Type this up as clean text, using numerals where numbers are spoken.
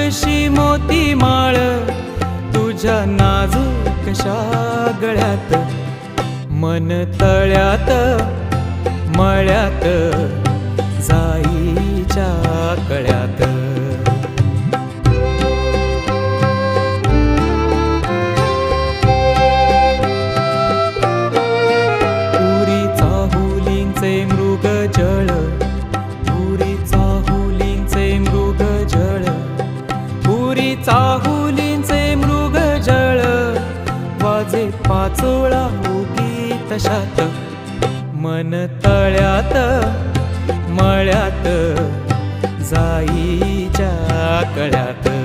जशी मोती माळ तुझ्या नाजूकशा गळ्यात, मन तळ्यात मळ्यात जाईच्या कळ्यात. पुरी चाहुलींचे मृगजळ, पुरी चाहुलींचे मृगजळ, पुरी चाहुलींचे मृगजळ, वाजे पाचोळा उगी तशात, मन तळ्यात मळ्यात जाईच्या कळ्यात.